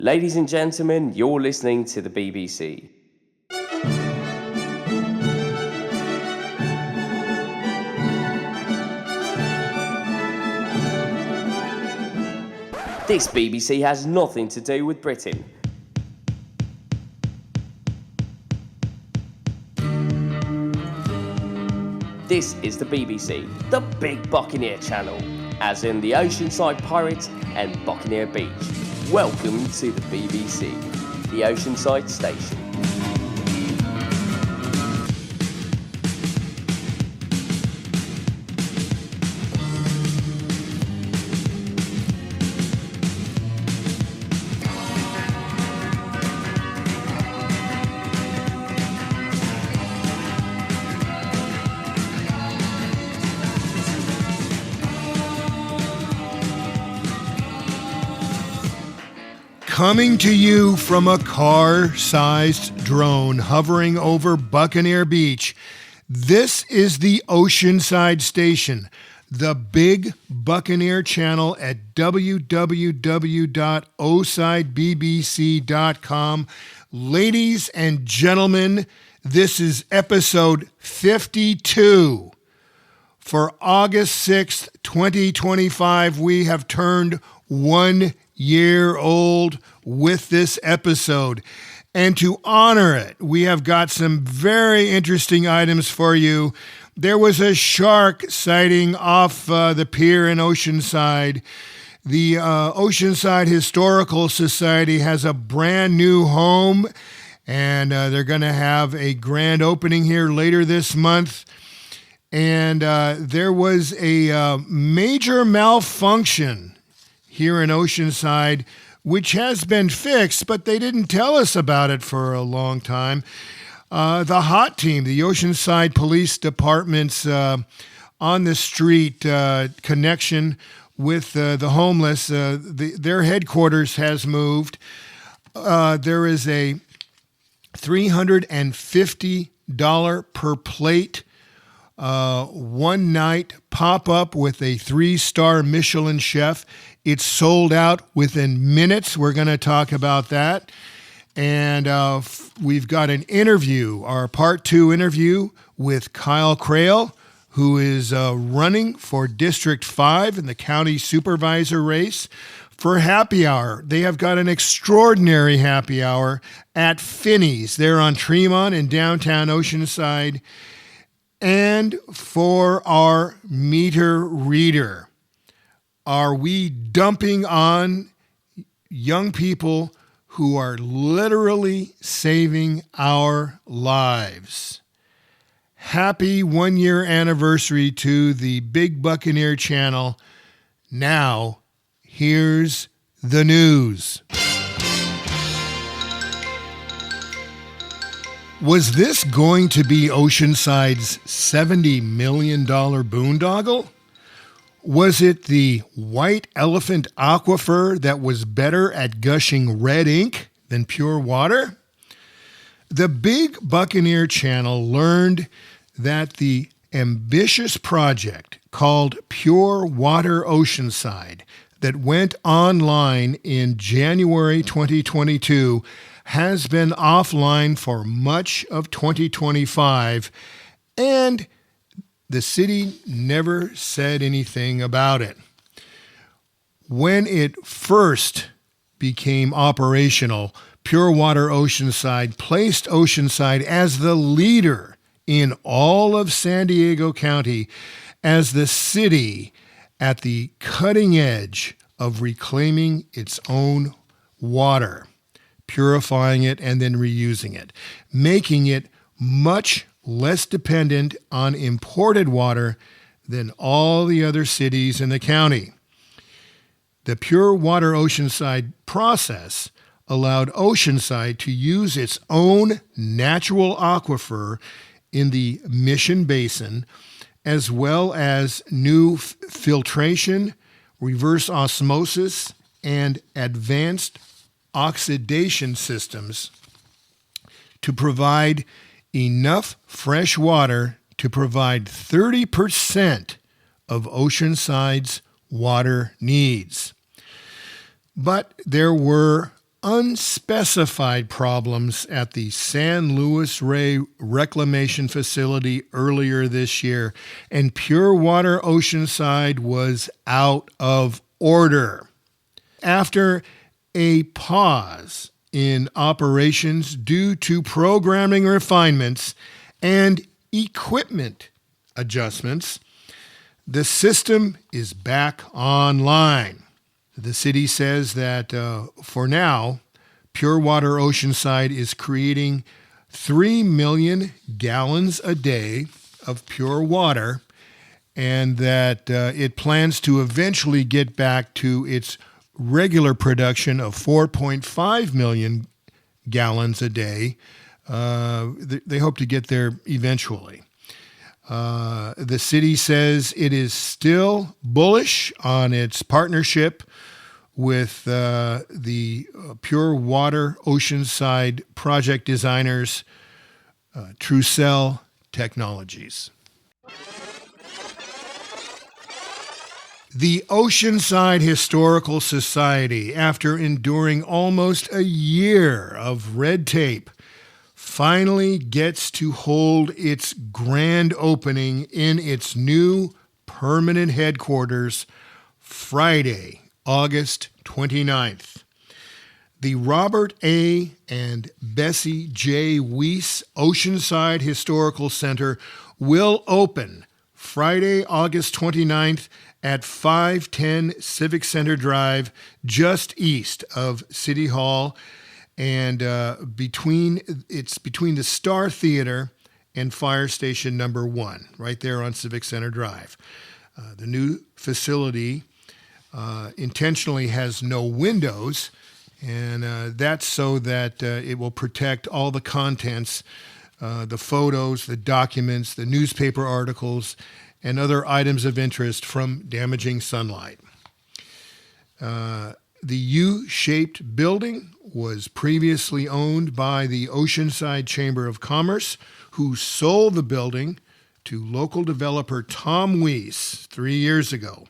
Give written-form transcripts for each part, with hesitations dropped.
Ladies and gentlemen, you're listening to the BBC. This BBC has nothing to do with Britain. This is the BBC, the Big Buccaneer channel, as in the Oceanside Pirates and Buccaneer Beach. Welcome to the BBC, the Oceanside station. Coming to you from a car-sized drone hovering over Buccaneer Beach, this is the Oceanside Station, the Big Buccaneer channel at www.OSIDEBBC.com. Ladies and gentlemen, this is episode 52. For August 6th, 2025, we have turned 1 year old with this episode. And to honor it, we have got some very interesting items for you. There was a shark sighting off the pier in Oceanside. The Oceanside Historical Society has a brand new home, and they're going to have a grand opening here later this month. And there was a major malfunction here in Oceanside, which has been fixed, but they didn't tell us about it for a long time. The HOT team, the Oceanside Police Department's on the street connection with the homeless, their headquarters has moved. There is a $350 per plate one-night pop-up with a 3-star Michelin chef. It's sold out within minutes. We're going to talk about that. And we've got an interview, our part 2 interview with KRAHEL, who is running for District 5 in the county supervisor race. For happy hour, they have got an extraordinary happy hour at FINNEY'S. They're on Tremont in downtown Oceanside. And for our meter reader, are we dumping on young people who are literally saving our lives? Happy 1-year anniversary to the Big Buccaneer channel. Now, here's the news. Was this going to be Oceanside's $70 million boondoggle? Was it the white elephant aquifer that was better at gushing red ink than pure water? The Big Buccaneer channel learned that the ambitious project called Pure Water Oceanside that went online in January 2022 has been offline for much of 2025, and the city never said anything about it. When it first became operational, Pure Water Oceanside placed Oceanside as the leader in all of San Diego County as the city at the cutting edge of reclaiming its own water, purifying it, and then reusing it, making it much less dependent on imported water than all the other cities in the county. The Pure Water Oceanside process allowed Oceanside to use its own natural aquifer in the Mission Basin, as well as new filtration, reverse osmosis, and advanced oxidation systems to provide enough fresh water to provide 30% of Oceanside's water needs. But there were unspecified problems at the San Luis Rey Reclamation Facility earlier this year, and Pure Water Oceanside was out of order. After a pause in operations due to programming refinements and equipment adjustments, the system is back online. The city says that for now, Pure Water Oceanside is creating 3 million gallons a day of pure water, and that it plans to eventually get back to its regular production of 4.5 million gallons a day. They hope to get there eventually. The city says it is still bullish on its partnership with the Pure Water Oceanside project designers, Trucell Technologies. The Oceanside Historical Society, after enduring almost a year of red tape, finally gets to hold its grand opening in its new permanent headquarters Friday, August 29th. The Robert A. and Bessie J. Weiss Oceanside Historical Center will open Friday, August 29th at 510 Civic Center Drive, just east of City Hall, and between the Star Theater and Fire Station Number 1, right there on Civic Center Drive. The new facility intentionally has no windows, and that's so that it will protect all the contents, the photos, the documents, the newspaper articles, and other items of interest from damaging sunlight. The U-shaped building was previously owned by the Oceanside Chamber of Commerce, who sold the building to local developer Tom Weiss 3 years ago.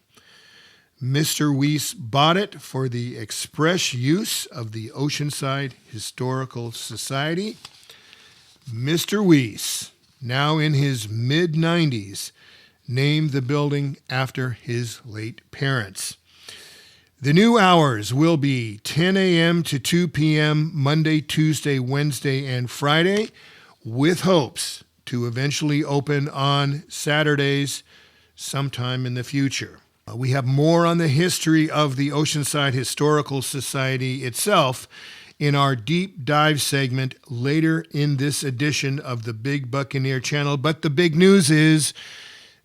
Mr. Weiss bought it for the express use of the Oceanside Historical Society. Mr. Weiss, now in his mid-90s, named the building after his late parents. The new hours will be 10 a.m. to 2 p.m. Monday, Tuesday, Wednesday, and Friday, with hopes to eventually open on Saturdays sometime in the future. We have more on the history of the Oceanside Historical Society itself in our deep dive segment later in this edition of the Big Buccaneer channel. But the big news is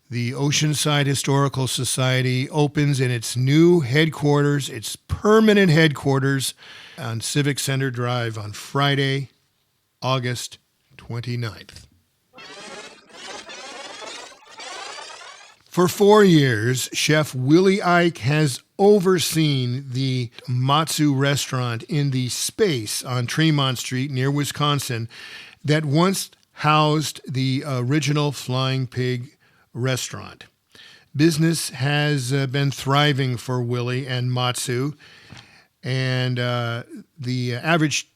the Oceanside Historical Society opens in its new headquarters, its permanent headquarters on Civic Center Drive on Friday, August 29th. For 4 years, Chef Willie Ike has overseen the Matsu restaurant in the space on Tremont Street near Wisconsin that once housed the original Flying Pig restaurant. Business has been thriving for Willie and Matsu, and the average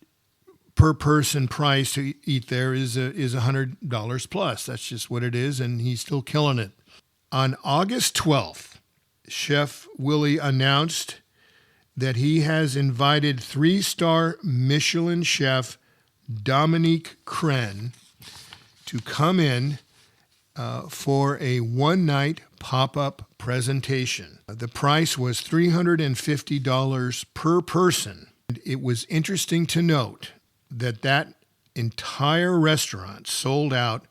per person price to eat there is $100 plus. That's just what it is, and he's still killing it. On August 12th, Chef Willie announced that he has invited 3-star Michelin chef Dominique Crenn to come in for a one-night pop-up presentation. The price was $350 per person. It was interesting to note that that entire restaurant sold out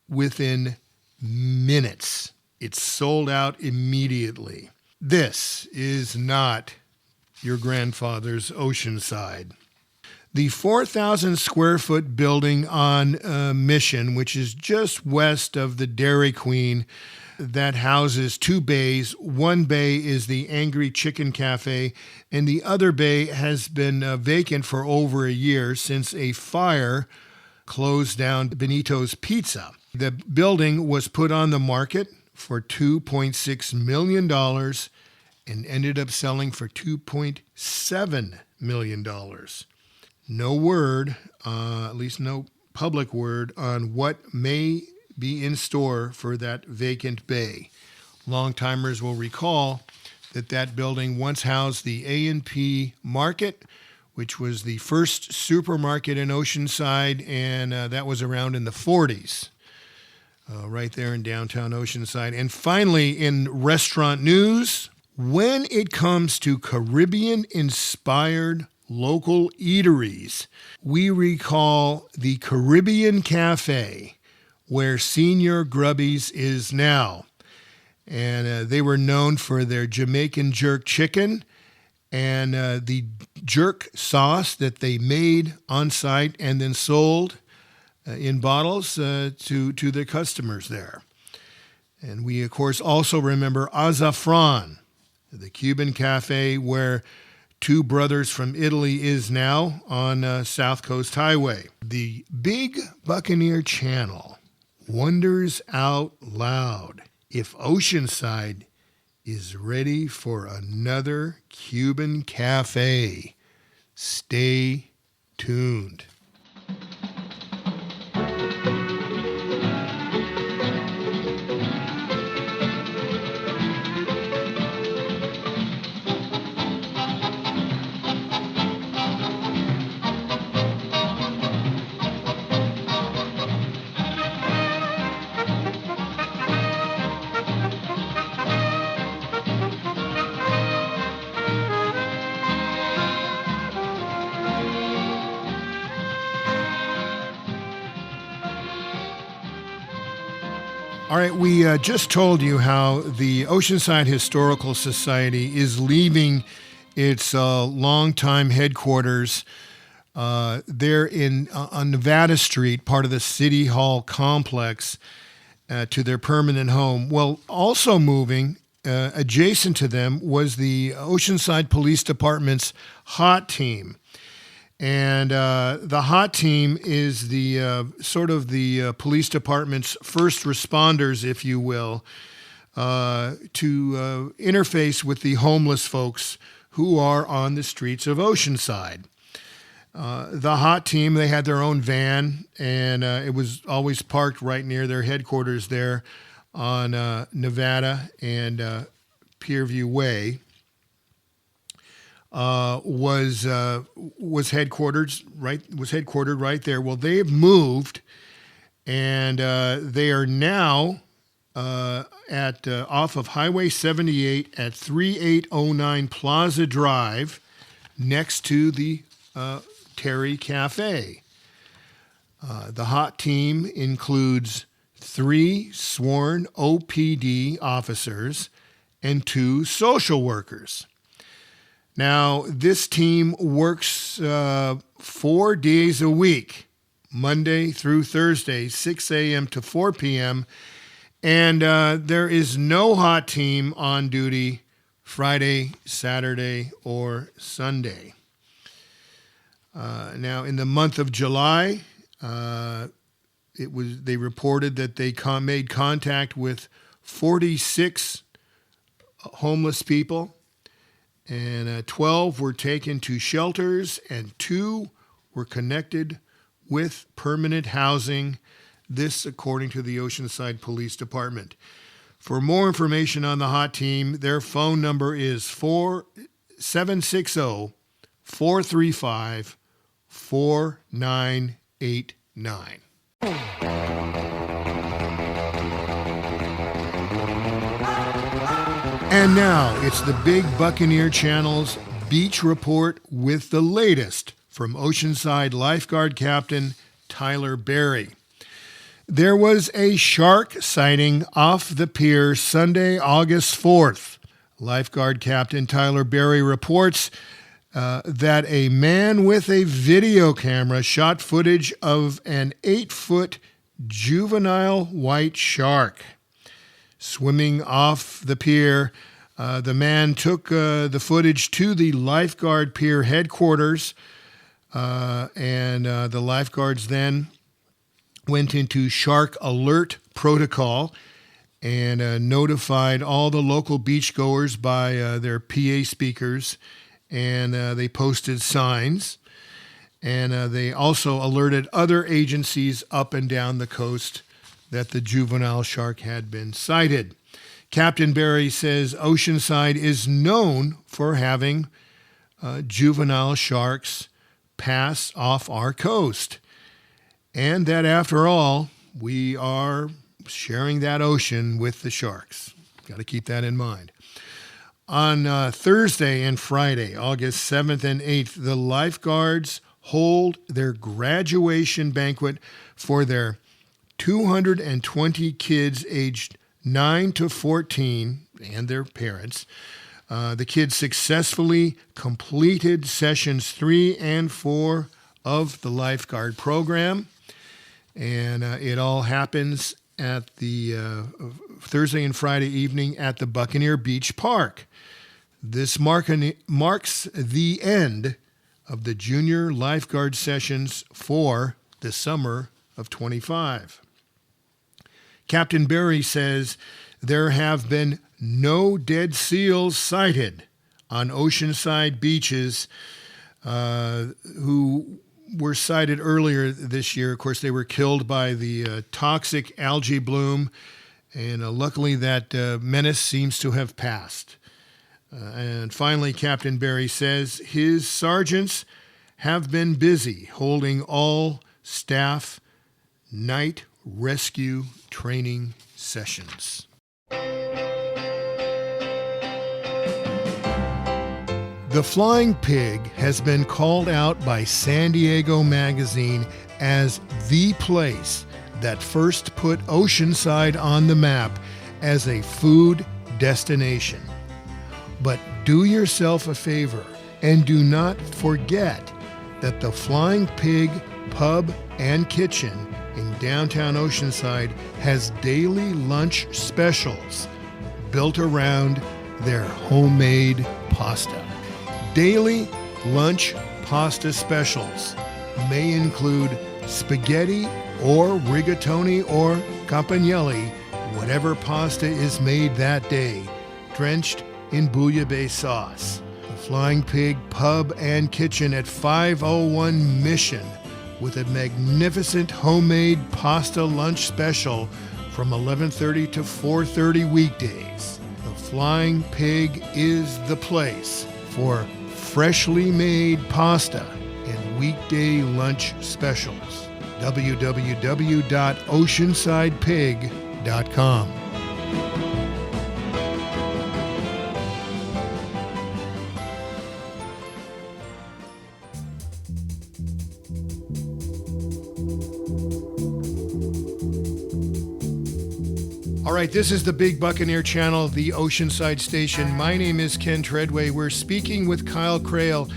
within minutes. It sold out immediately. This is not your grandfather's Oceanside. The 4,000 square foot building on Mission, which is just west of the Dairy Queen, that houses 2 bays. One bay is the Angry Chicken Cafe, and the other bay has been vacant for over a year since a fire closed down Benito's Pizza. The building was put on the market for $2.6 million and ended up selling for $2.7 million. no word, at least no public word, on what may be in store for that vacant bay. Long-timers will recall that that building once housed the A&P Market, which was the first supermarket in Oceanside, and that was around in the 40s, right there in downtown Oceanside. And finally, in restaurant news, when it comes to Caribbean-inspired local eateries, we recall the Caribbean Cafe, where Senior Grubby's is now. And they were known for their Jamaican jerk chicken and the jerk sauce that they made on site and then sold in bottles to their customers there. And we, of course, also remember Azafran, the Cuban cafe where Two Brothers from Italy is now on South Coast Highway. The Big Buccaneer Channel wonders out loud if Oceanside is ready for another Cuban cafe. Stay tuned. All right, we just told you how the Oceanside Historical Society is leaving its longtime headquarters there on Nevada Street, part of the City Hall complex, to their permanent home. Well, also moving adjacent to them was the Oceanside Police Department's HOT team. And the HOT team is the sort of the police department's first responders, if you will, to interface with the homeless folks who are on the streets of Oceanside. The HOT team, they had their own van, and it was always parked right near their headquarters there on Nevada and Pierview Way. Was headquartered right there. Well, they have moved, and they are now at off of Highway 78 at 3809 Plaza Drive, next to the Terry Cafe. The HOT team includes 3 sworn OPD officers and 2 social workers. Now, this team works 4 days a week, Monday through Thursday, 6 a.m. to 4 p.m., and there is no HOT team on duty Friday, Saturday, or Sunday. Now, in the month of July, they reported that they made contact with 46 homeless people. And 12 were taken to shelters, and 2 were connected with permanent housing. This, according to the Oceanside Police Department. For more information on the HOT team, their phone number is 760-435-4989. And now it's the Big Buccaneer Channel's Beach Report with the latest from Oceanside lifeguard captain Tyler Berry. There was a shark sighting off the pier Sunday, August 4th. Lifeguard captain Tyler Berry reports that a man with a video camera shot footage of an 8-foot juvenile white shark swimming off the pier. The man took the footage to the lifeguard pier headquarters, and the lifeguards then went into shark alert protocol and notified all the local beachgoers by their PA speakers, and they posted signs. And they also alerted other agencies up and down the coast that the juvenile shark had been sighted. Captain Barry says Oceanside is known for having juvenile sharks pass off our coast. And that, after all, we are sharing that ocean with the sharks. Got to keep that in mind. On Thursday and Friday, August 7th and 8th, the lifeguards hold their graduation banquet for their 220 kids aged 9 to 14 and their parents. The kids successfully completed sessions 3 and 4 of the lifeguard program, and it all happens at the Thursday and Friday evening at the Buccaneer Beach Park. This marks the end of the junior lifeguard sessions for the summer of 25. Captain Barry says there have been no dead seals sighted on Oceanside beaches who were sighted earlier this year. Of course, they were killed by the toxic algae bloom, and luckily that menace seems to have passed. And finally, Captain Barry says his sergeants have been busy holding all staff night rescue training sessions. The Flying Pig has been called out by San Diego Magazine as the place that first put Oceanside on the map as a food destination. But do yourself a favor and do not forget that the Flying Pig Pub and Kitchen in downtown Oceanside has daily lunch specials built around their homemade pasta. Daily lunch pasta specials may include spaghetti or rigatoni or campagnoli, whatever pasta is made that day, drenched in bouillabaisse sauce. The Flying Pig Pub and Kitchen at 501 Mission with a magnificent homemade pasta lunch special from 11:30 to 4:30 weekdays. The Flying Pig is the place for freshly made pasta and weekday lunch specials. www.oceansidepig.com. All right, this is the Big Buccaneer Channel, the Oceanside station. My name is Ken Treadway. We're speaking with Kyle KRAHEL,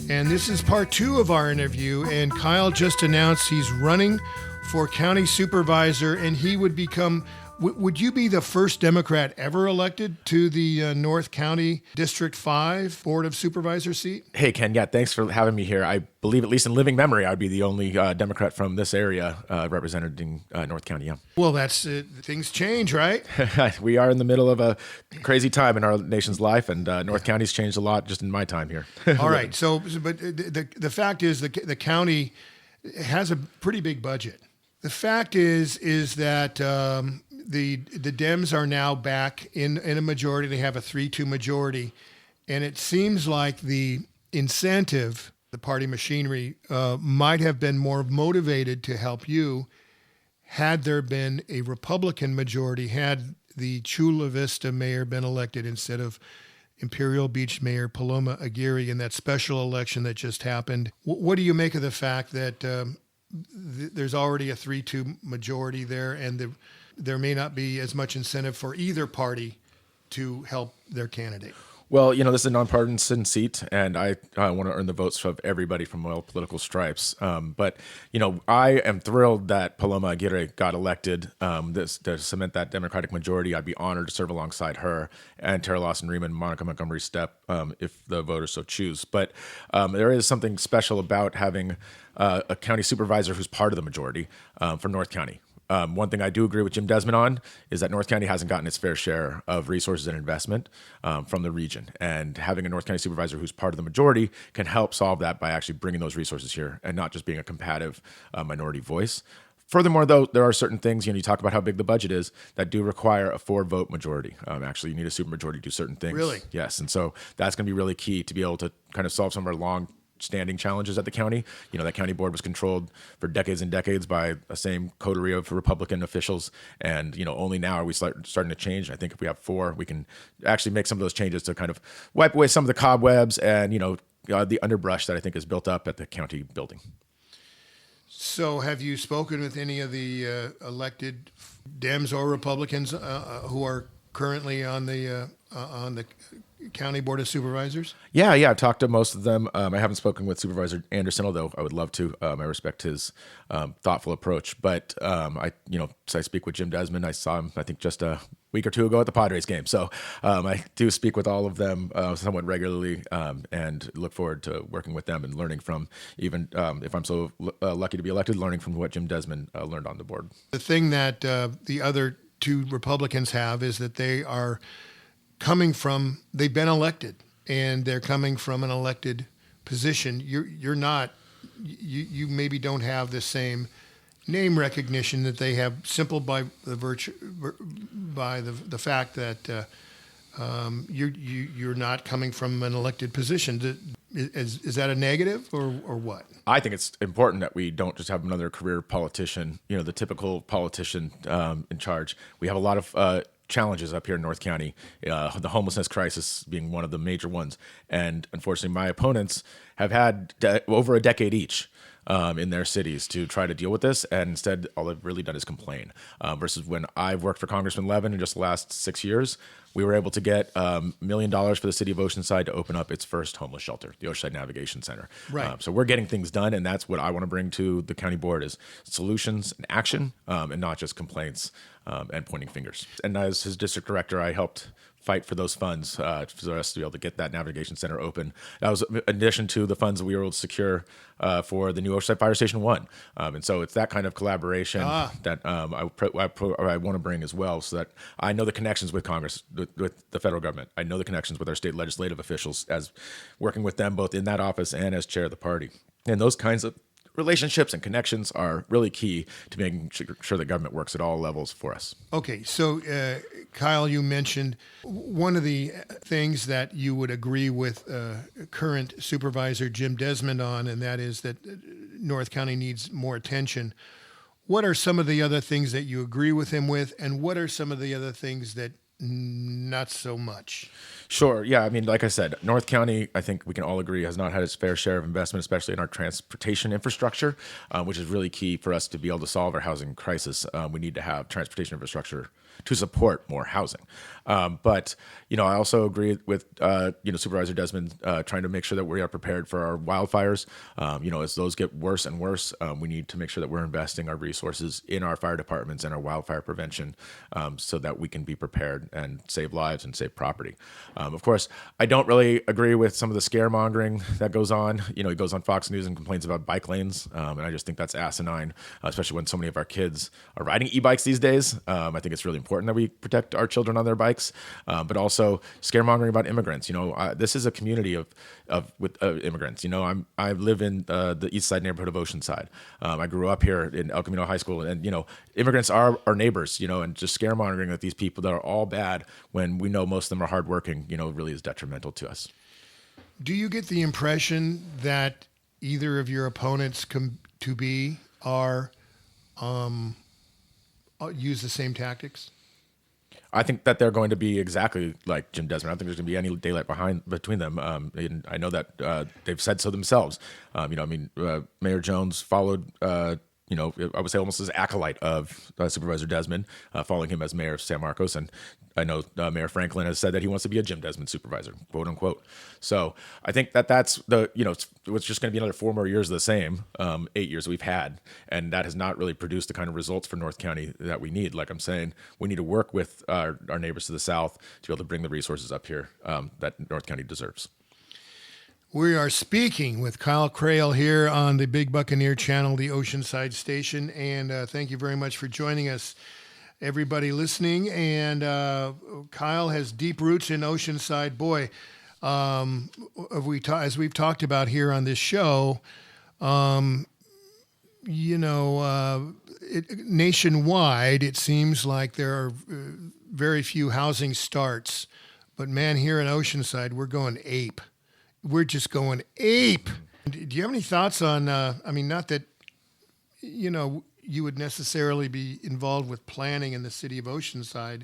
and this is part 2 of our interview. And Kyle just announced he's running for county supervisor, and he would become... Would you be the first Democrat ever elected to the North County District 5 Board of Supervisors seat? Hey, Ken. Yeah, thanks for having me here. I believe, at least in living memory, I'd be the only Democrat from this area represented in North County. Yeah. Well, that's things change, right? We are in the middle of a crazy time in our nation's life, and North County's changed a lot just in my time here. All right. So, but the fact is the county has a pretty big budget. The fact is that the Dems are now back in a majority. They have a 3-2 majority. And it seems like the incentive, the party machinery, might have been more motivated to help you had there been a Republican majority, had the Chula Vista mayor been elected instead of Imperial Beach Mayor Paloma Aguirre in that special election that just happened. What do you make of the fact that there's already a 3-2 majority there, and there may not be as much incentive for either party to help their candidate? Well, this is a nonpartisan seat, and I want to earn the votes of everybody from all political stripes. But I am thrilled that Paloma Aguirre got elected to cement that Democratic majority. I'd be honored to serve alongside her and Tara Lawson-Reman, Monica Montgomery Stepp, if the voters so choose. But there is something special about having a county supervisor who's part of the majority for North County. One thing I do agree with Jim Desmond on is that North County hasn't gotten its fair share of resources and investment from the region. And having a North County supervisor who's part of the majority can help solve that by actually bringing those resources here and not just being a combative minority voice. Furthermore, though, there are certain things, you talk about how big the budget is, that do require a 4-vote majority. Actually, you need a supermajority to do certain things. Really? Yes. And so that's going to be really key to be able to kind of solve some of our long-standing challenges at the county. That county board was controlled for decades and decades by the same coterie of Republican officials. And, only now are we starting to change. I think if we have 4, we can actually make some of those changes to kind of wipe away some of the cobwebs and, the underbrush that I think is built up at the county building. So have you spoken with any of the elected Dems or Republicans who are currently on the County Board of Supervisors? Yeah, I've talked to most of them. I haven't spoken with Supervisor Anderson, although I would love to. I respect his thoughtful approach. But I speak with Jim Desmond. I saw him, I think, just a week or two ago at the Padres game. So I do speak with all of them somewhat regularly, and look forward to working with them and learning from, even if I'm so lucky to be elected, learning from what Jim Desmond learned on the board. The thing that the other 2 Republicans have is that they are they've been elected, and they're coming from an elected position. You're not, you maybe don't have the same name recognition that they have, simple by the fact that you're not coming from an elected position. Is that a negative or what? I think it's important that we don't just have another career politician, the typical politician in charge. We have a lot of challenges up here in North County, the homelessness crisis being one of the major ones. And unfortunately, my opponents have had over a decade each in their cities to try to deal with this. And instead, all they've really done is complain. Versus when I've worked for Congressman Levin in just the last 6 years, we were able to get $1 million for the city of Oceanside to open up its first homeless shelter, the Oceanside Navigation Center. Right. So we're getting things done, and that's what I want to bring to the county board is solutions and action, and not just complaints and pointing fingers. And as his district director, I helped fight for those funds for us to be able to get that navigation center open. That was in addition to the funds that we were able to secure for the new Oceanside Fire Station 1. And so it's that kind of collaboration that I want to bring as well, so that I know the connections with Congress, with the federal government. I know the connections with our state legislative officials as working with them both in that office and as chair of the party. And those kinds of relationships and connections are really key to making sure that government works at all levels for us. Okay, so Kyle, you mentioned one of the things that you would agree with current Supervisor Jim Desmond on, and that is that North County needs more attention. What are some of the other things that you agree with him with, and what are some of the other things that not so much? Sure. Yeah. I mean, like I said, North County, I think we can all agree, has not had its fair share of investment, especially in our transportation infrastructure, which is really key for us to be able to solve our housing crisis. We need to have transportation infrastructure to support more housing. But, I also agree with, Supervisor Desmond trying to make sure that we are prepared for our wildfires. As those get worse and worse, we need to make sure that we're investing our resources in our fire departments and our wildfire prevention so that we can be prepared and save lives and save property. Of course, I don't really agree with some of the scaremongering that goes on. He goes on Fox News and complains about bike lanes. And I just think that's asinine, especially when so many of our kids are riding e-bikes these days. I think it's really important that we protect our children on their bikes, but also scaremongering about immigrants. This is a community of immigrants. I live in the east side neighborhood of Oceanside. I grew up here in El Camino High School, and immigrants are our neighbors. And just scaremongering that these people that are all bad when we know most of them are hardworking, really is detrimental to us. Do you get the impression that either of your opponents are use the same tactics? I think that they're going to be exactly like Jim Desmond. I don't think there's going to be any daylight between them. And I know that they've said so themselves. Mayor Jones followed, I would say almost as acolyte of Supervisor Desmond, following him as mayor of San Marcos. And I know Mayor Franklin has said that he wants to be a Jim Desmond supervisor, quote unquote. So I think that's it's just going to be another 4 more years of the same 8 years we've had. And that has not really produced the kind of results for North County that we need. Like I'm saying, we need to work with our neighbors to the south to be able to bring the resources up here that North County deserves. We are speaking with KRAHEL here on the Big Buccaneer channel, the Oceanside station, and thank you very much for joining us, everybody listening. And Kyle has deep roots in Oceanside. Boy, as we've talked about here on this show, nationwide, it seems like there are very few housing starts. But man, here in Oceanside, we're going ape. We're just going ape. Do you have any thoughts on, not that, you would necessarily be involved with planning in the city of Oceanside,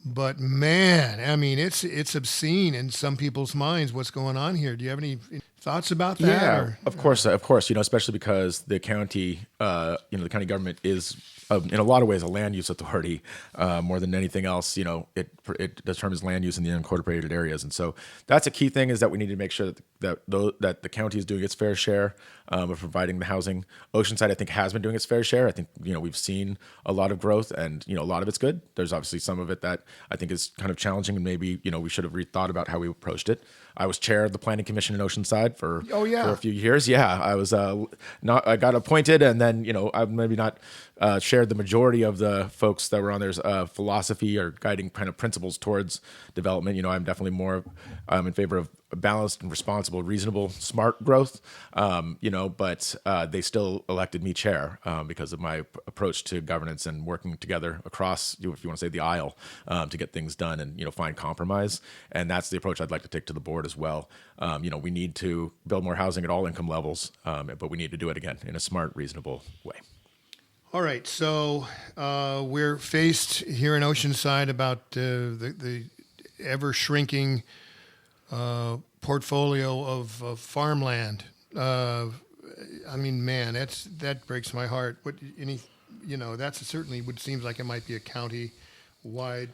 but man, it's obscene in some people's minds what's going on here. Do you have any thoughts about that? Yeah, of course, especially because the county, the county government is, in a lot of ways, a land use authority more than anything else. It determines land use in the unincorporated areas, and so that's a key thing, is that we need to make sure that the county is doing its fair share of providing the housing. Oceanside, I think, has been doing its fair share. I think we've seen a lot of growth, and a lot of it's good. There's obviously some of it that I think is kind of challenging, and maybe we should have rethought about how we approached it. I was chair of the planning commission in Oceanside for a few years. Yeah, I was I got appointed, and then I maybe not shared the majority of the folks that were on there's philosophy or guiding kind of principles towards development. I'm definitely more in favor of balanced and responsible, reasonable, smart growth. But they still elected me chair because of my approach to governance and working together across, if you want to say, the aisle to get things done and find compromise. And that's the approach I'd like to take to the board as well. We need to build more housing at all income levels, but we need to do it again in a smart, reasonable way. All right, so we're faced here in Oceanside about the ever shrinking portfolio of farmland. Man, that breaks my heart. That certainly would seem like it might be a county-wide,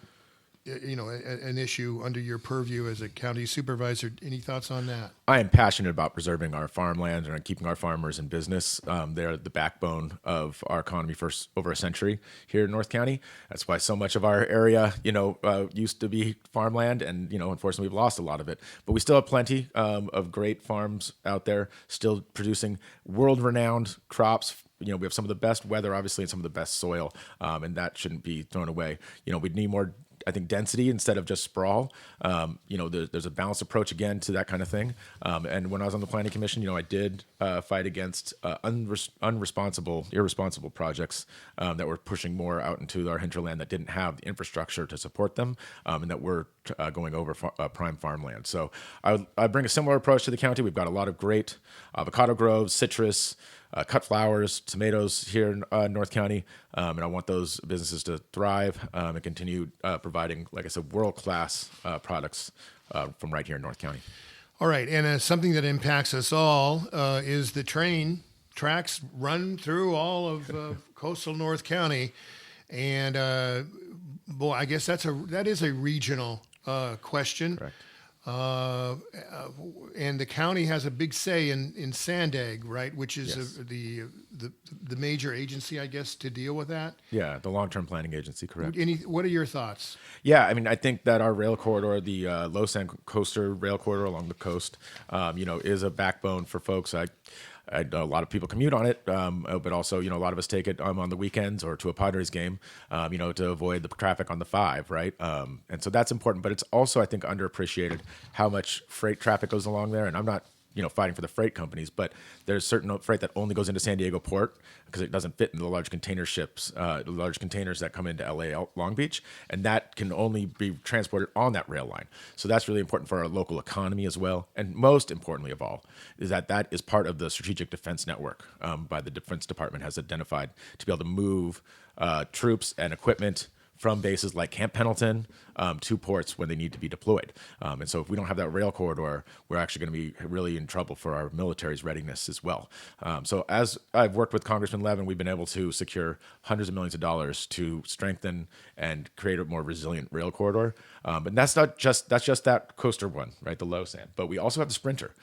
an issue under your purview as a county supervisor. Any thoughts on that? I am passionate about preserving our farmland and keeping our farmers in business. They're the backbone of our economy for over a century here in North County. That's why so much of our area, used to be farmland, and unfortunately we've lost a lot of it. But we still have plenty of great farms out there, still producing world-renowned crops. We have some of the best weather, obviously, and some of the best soil, and that shouldn't be thrown away. We'd need more, I think, density instead of just sprawl. There's a balanced approach again to that kind of thing. And when I was on the planning commission, I did fight against irresponsible projects that were pushing more out into our hinterland that didn't have the infrastructure to support them, and that were going over prime farmland. So I bring a similar approach to the county. We've got a lot of great avocado groves, citrus, cut flowers, tomatoes here in North County, and I want those businesses to thrive and continue providing, like I said, world-class products from right here in North County. All right, and something that impacts us all is the train tracks run through all of coastal North County, and I guess that is a regional question. Correct. And the county has a big say in Sandag, right? Which is Yes. the major agency, I guess, to deal with that. Yeah, the long-term planning agency, correct. What are your thoughts? Yeah, I think that our rail corridor, the Low Sand Coaster rail corridor along the coast, is a backbone for folks. I know a lot of people commute on it, but also, a lot of us take it on the weekends or to a Padres game, to avoid the traffic on the 5, right? And so that's important, but it's also, I think, underappreciated how much freight traffic goes along there. And I'm not, fighting for the freight companies, but there's certain freight that only goes into San Diego Port because it doesn't fit in the large container ships, the large containers that come into LA Long Beach, and that can only be transported on that rail line. So that's really important for our local economy as well. And most importantly of all, is that is part of the Strategic Defense Network by the Defense Department has identified to be able to move troops and equipment from bases like Camp Pendleton to ports when they need to be deployed. And so if we don't have that rail corridor, we're actually going to be really in trouble for our military's readiness as well. So as I've worked with Congressman Levin, we've been able to secure hundreds of millions of dollars to strengthen and create a more resilient rail corridor. But that's just that coaster one, right? The low sand. But we also have the Sprinter,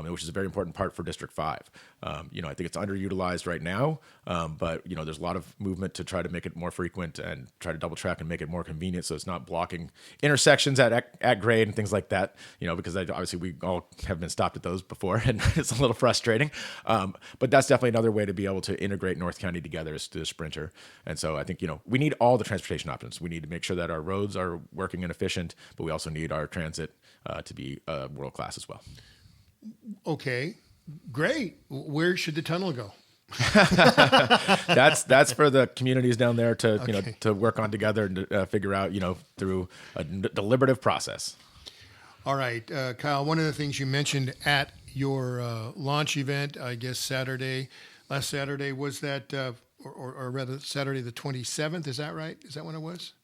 which is a very important part for District 5. I think it's underutilized right now, but there's a lot of movement to try to make it more frequent and try to double track and make it more convenient, so it's not blocking intersections at grade and things like that. Because obviously we all have been stopped at those before, and it's a little frustrating. But that's definitely another way to be able to integrate North County together is through the Sprinter. And so I think we need all the transportation options. We need to make sure that our roads are working and efficient, but we also need our transit to be world class as well. Okay, great. Where should the tunnel go? That's for the communities down there to Okay. to work on together and to, figure out through a deliberative process. All right, Kyle, one of the things you mentioned at your launch event, I guess last Saturday, was that, or rather Saturday the 27th, is that right? Is that when it was?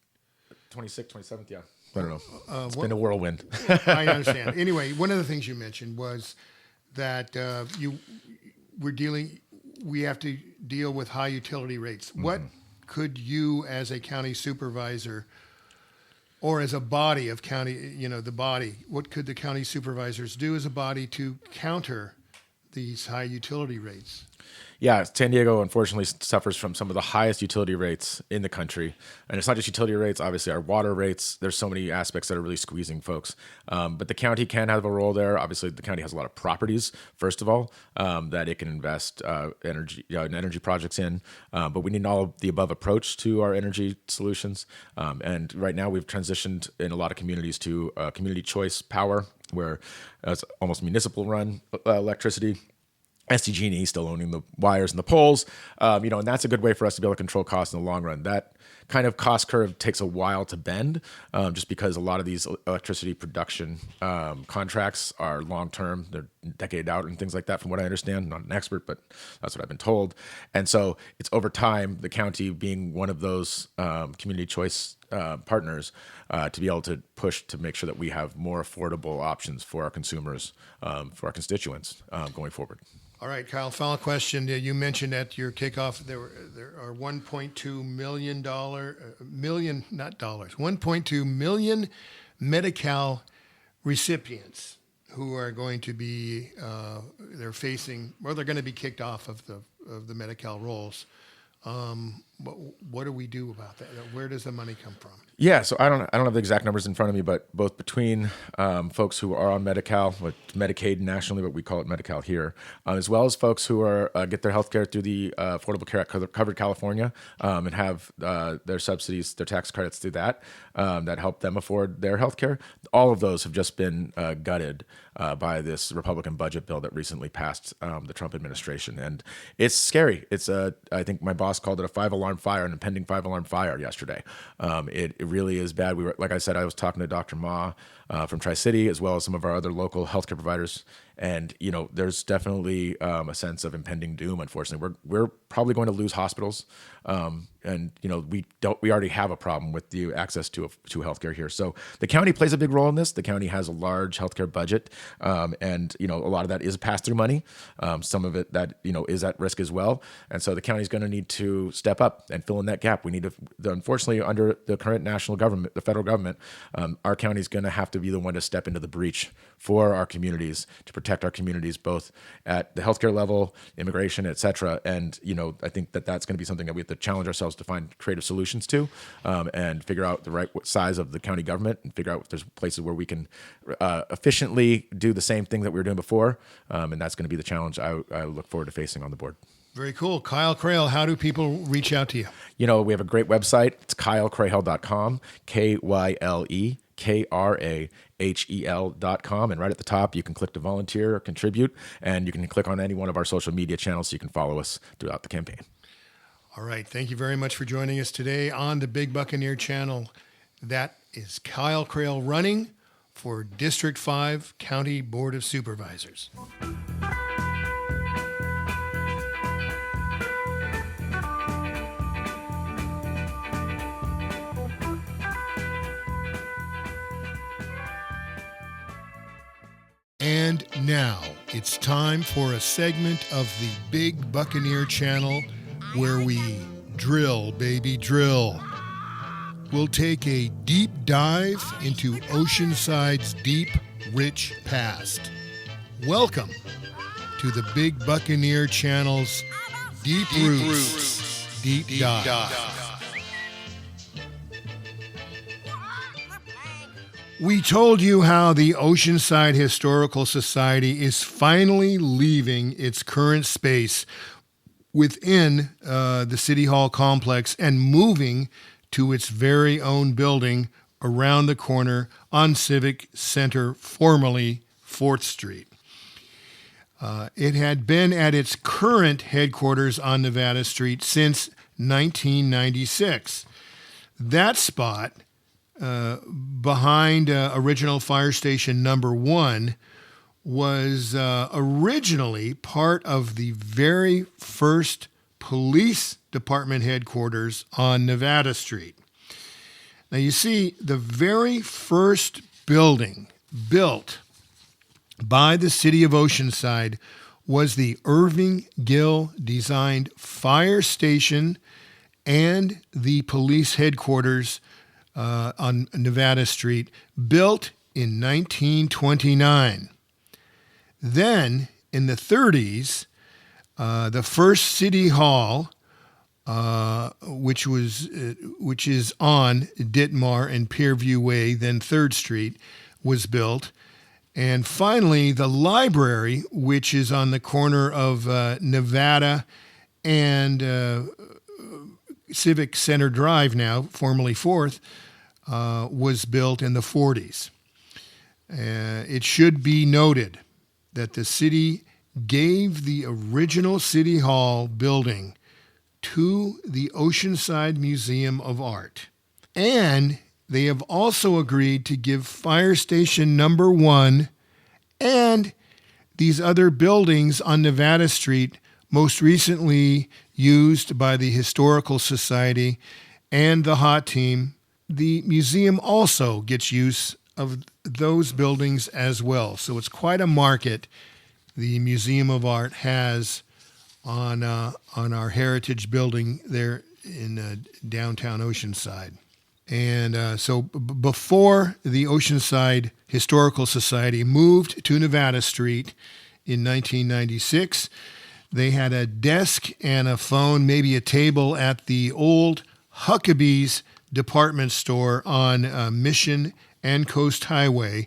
26th, 27th, yeah. I don't know. It's what- been a whirlwind. I understand. Anyway, one of the things you mentioned was that we have to deal with high utility rates. What could you, as a county supervisor, or as a body of county, what could the county supervisors do as a body to counter these high utility rates? Yeah, San Diego unfortunately suffers from some of the highest utility rates in the country. And it's not just utility rates, obviously our water rates. There's so many aspects that are really squeezing folks. But the county can have a role there. Obviously, the county has a lot of properties, first of all, that it can invest energy projects in. But we need an all of the above approach to our energy solutions. And right now we've transitioned in a lot of communities to community choice power, where it's almost municipal run electricity. SDG&E still owning the wires and the poles, and that's a good way for us to be able to control costs in the long run. That kind of cost curve takes a while to bend, just because a lot of these electricity production contracts are long term. They're decade out and things like that, from what I understand. I'm not an expert, but that's what I've been told. And so it's over time, the county being one of those community choice partners to be able to push to make sure that we have more affordable options for our consumers, for our constituents going forward. All right, Kyle, final question. You mentioned at your kickoff there are $1.2 million Medi-Cal recipients who are going to be they're going to be kicked off of the Medi-Cal rolls. What do we do about that? Where does the money come from? Yeah, so I don't have the exact numbers in front of me, but both between folks who are on Medi-Cal, with Medicaid nationally, but we call it Medi-Cal here, as well as folks who are get their health care through the Affordable Care Act Covered California, and have their subsidies, their tax credits through that help them afford their health care. All of those have just been gutted by this Republican budget bill that recently passed the Trump administration, and it's scary. It's I think my boss called it a 5-alarm fire, an impending 5-alarm fire yesterday. It really is bad. Like I said, I was talking to Dr. Ma from Tri-City, as well as some of our other local healthcare providers. And, there's definitely a sense of impending doom, unfortunately. We're probably going to lose hospitals. And we already have a problem with the access to healthcare here. So the county plays a big role in this. The county has a large healthcare budget. And a lot of that is pass-through money. Some of it that, is at risk as well. And so the county is going to need to step up and fill in that gap. We need to, unfortunately, under the current national government, the federal government, our county is going to have to be the one to step into the breach for our communities, to protect our communities, both at the healthcare level, immigration, et cetera. And, I think that's going to be something that we have to challenge ourselves to find creative solutions to, and figure out the right size of the county government, and figure out if there's places where we can efficiently do the same thing that we were doing before. And that's going to be the challenge I look forward to facing on the board. Very cool. Kyle KRAHEL, how do people reach out to you? We have a great website. It's KyleKrahel.com, KYLEKRAHEL.com. And right at the top, you can click to volunteer or contribute, and you can click on any one of our social media channels so you can follow us throughout the campaign. All right. Thank you very much for joining us today on the Big Buccaneer channel. That is Kyle KRAHEL running for District 5 County Board of Supervisors. And now it's time for a segment of the Big Buccaneer channel where we drill, baby, drill. we'll take a deep dive into Oceanside's deep, rich past. Welcome to the Big Buccaneer Channel's Deep Roots Deep Dive. We told you how the Oceanside Historical Society is finally leaving its current space within the City Hall complex and moving to its very own building around the corner on Civic Center, formerly 4th Street. It had been at its current headquarters on Nevada Street since 1996. That spot, behind original Fire Station number 1, was originally part of the very first police department headquarters on Nevada Street. Now you see, the very first building built by the city of Oceanside was the Irving Gill designed fire station and the police headquarters on Nevada Street, built in 1929. Then, in the 30s, the first City Hall, which is on Ditmar and Pierview Way, then 3rd Street, was built. And finally, the library, which is on the corner of Nevada and Civic Center Drive now, formerly 4th, was built in the 40s. It should be noted that the city gave the original City Hall building to the Oceanside Museum of Art. And they have also agreed to give Fire Station number 1 and these other buildings on Nevada Street, most recently used by the Historical Society and the HOT team. The museum also gets use of those buildings as well. So it's quite a market the Museum of Art has on our heritage building there in downtown Oceanside. And so before the Oceanside Historical Society moved to Nevada Street in 1996, they had a desk and a phone, maybe a table at the old Huckabee's department store on Mission and Coast Highway,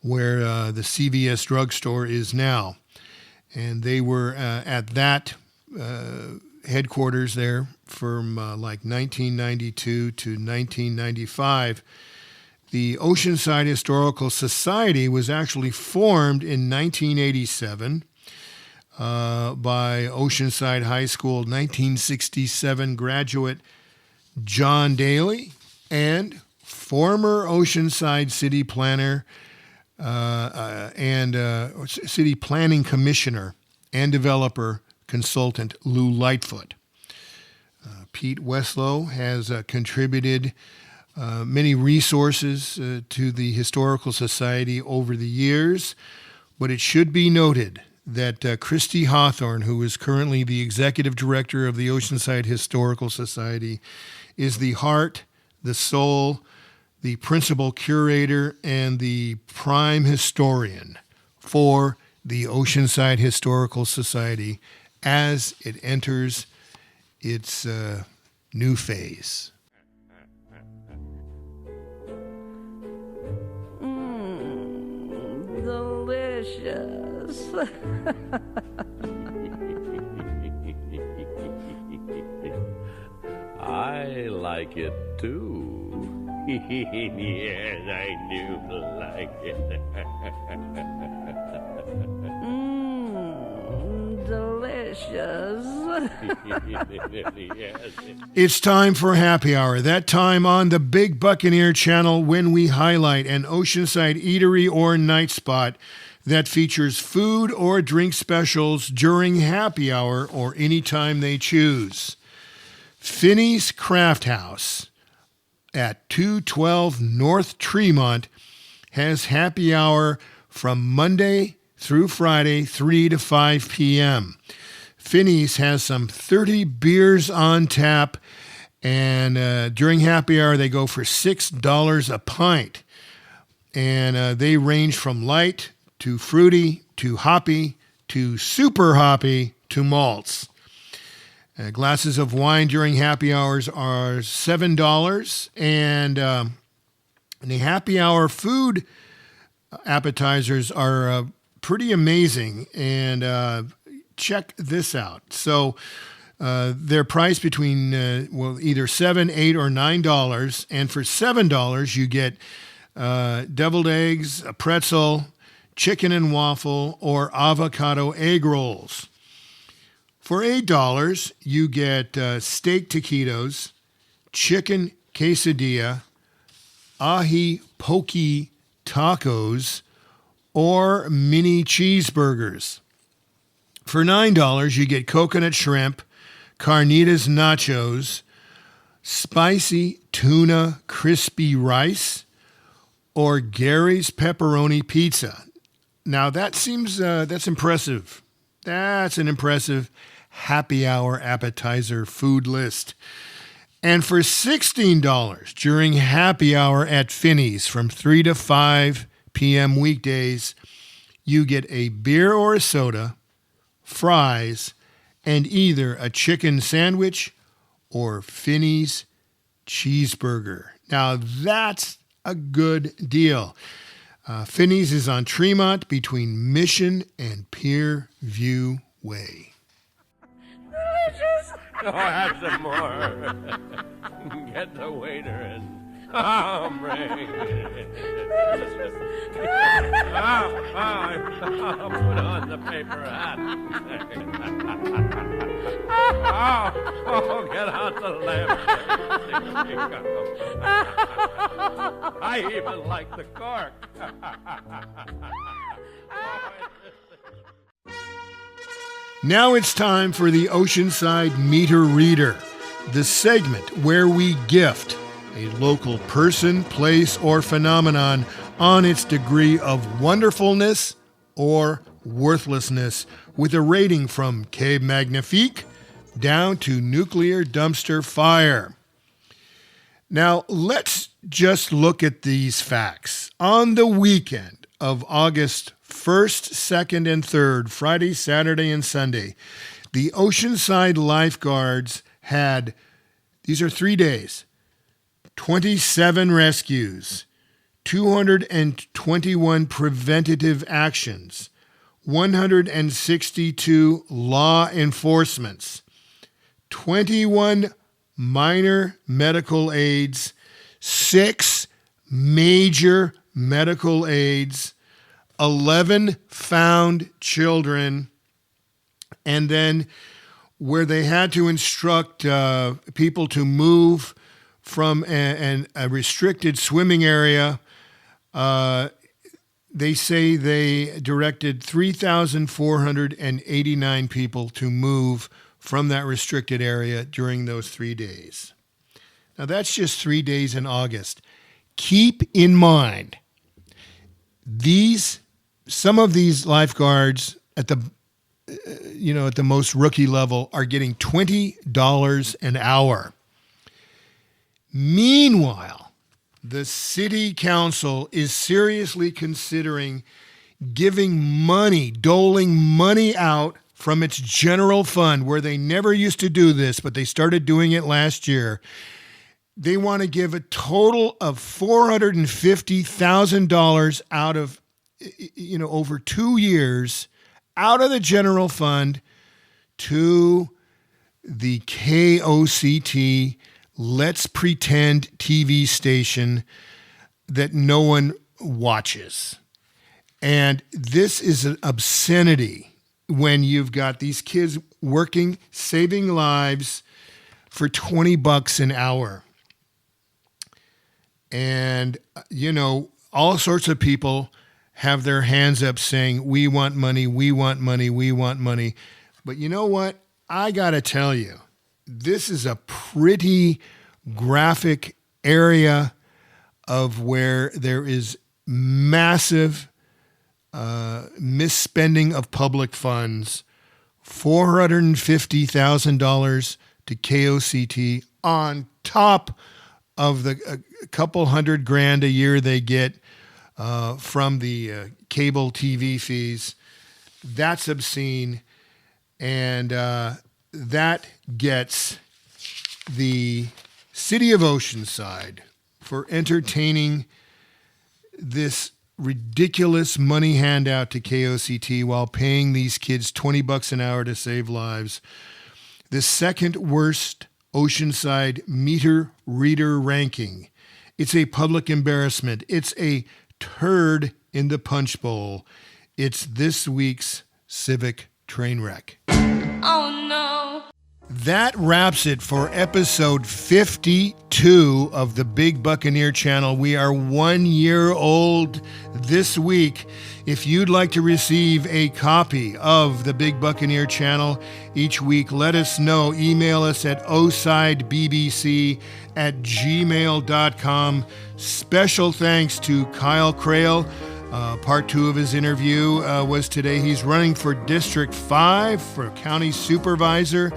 where the CVS drugstore is now. And they were at that headquarters there from like 1992 to 1995. The Oceanside Historical Society was actually formed in 1987 by Oceanside High School 1967 graduate John Daly and former Oceanside City Planner and City Planning Commissioner and Developer Consultant Lou Lightfoot. Pete Westlow has contributed many resources to the Historical Society over the years, but it should be noted that Christy Hawthorne, who is currently the Executive Director of the Oceanside Historical Society, is the heart, the soul, the principal curator, and the prime historian for the Oceanside Historical Society as it enters its new phase. Delicious. I like it too. Yes, I do like it. Delicious. It's time for happy hour. That time on the Big Buccaneer Channel when we highlight an Oceanside eatery or night spot that features food or drink specials during happy hour or any time they choose. FINNEY'S Craft House at 212 North Tremont has happy hour from Monday through Friday, 3 to 5 p.m. FINNEY'S has some 30 beers on tap And during happy hour, they go for $6 a pint. And they range from light to fruity to hoppy to super hoppy to malts. Glasses of wine during happy hours are $7. And the happy hour food appetizers are pretty amazing. And check this out. So they're priced between, either $7, $8, or $9. And for $7, you get deviled eggs, a pretzel, chicken and waffle, or avocado egg rolls. For $8, you get steak taquitos, chicken quesadilla, ahi poke tacos, or mini cheeseburgers. For $9, you get coconut shrimp, carnitas nachos, spicy tuna crispy rice, or Gary's pepperoni pizza. Now that seems, that's impressive. That's an impressive happy hour appetizer food list. And for $16 during happy hour at FINNEY'S from 3 to 5 p.m. weekdays, you get a beer or a soda, fries, and either a chicken sandwich or FINNEY'S cheeseburger. Now that's a good deal. FINNEY'S is on Tremont between Mission and Pier View Way. Delicious! Oh, have some more. Get the waiter and hombre. I'll put on the paper hat. Get out the lamp. I even like the cork. Now it's time for the Oceanside Meter Reader, the segment where we gift a local person, place, or phenomenon on its degree of wonderfulness or worthlessness with a rating from K Magnifique down to nuclear dumpster fire. Now, let's just look at these facts. On the weekend of August 1st, 2nd, and 3rd, Friday, Saturday, and Sunday, the Oceanside Lifeguards had, these are 3 days, 27 rescues, 221 preventative actions, 162 law enforcements, 21 minor medical aids, 6 major medical aids, 11 found children, and then where they had to instruct people to move from a restricted swimming area, they say they directed 3,489 people to move from that restricted area during those 3 days. Now, that's just 3 days in August. Keep in mind, some of these lifeguards at the most rookie level are getting $20 an hour. Meanwhile, the city council is seriously considering doling money out from its general fund, where they never used to do this, but they started doing it last year. They want to give a total of $450,000 out of, over 2 years, out of the general fund to the KOCT Let's Pretend TV station that no one watches. And this is an obscenity when you've got these kids working, saving lives for $20 an hour. And, all sorts of people have their hands up saying, we want money, we want money, we want money. But you know what? I got to tell you, this is a pretty graphic area of where there is massive misspending of public funds. $450,000 to KOCT on top of the a couple $100,000 a year they get from the cable TV fees. That's obscene. And that gets the city of Oceanside for entertaining this ridiculous money handout to KOCT while paying these kids $20 an hour to save lives. The second worst Oceanside meter reader ranking. It's a public embarrassment. It's a turd in the punch bowl. It's this week's civic train wreck. Oh no. That wraps it for episode 52 of the Big Buccaneer Channel. We are 1 year old this week. If you'd like to receive a copy of the Big Buccaneer Channel each week, let us know. Email us at osidebbc@gmail.com. Special thanks to KRAHEL. Part 2 of his interview was today. He's running for District 5 for County Supervisor.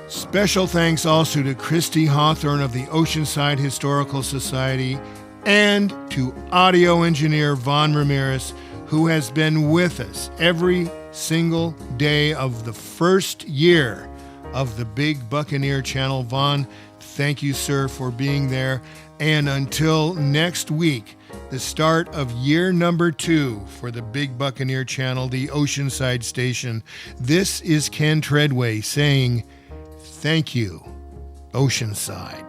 Special thanks also to Christy Hawthorne of the Oceanside Historical Society and to audio engineer Vaughn Ramirez, who has been with us every single day of the first year of the Big Buccaneer Channel. Vaughn, thank you, sir, for being there. And until next week, the start of year number 2 for the Big Buccaneer Channel, the Oceanside station, this is Ken Treadway saying, thank you, Oceanside.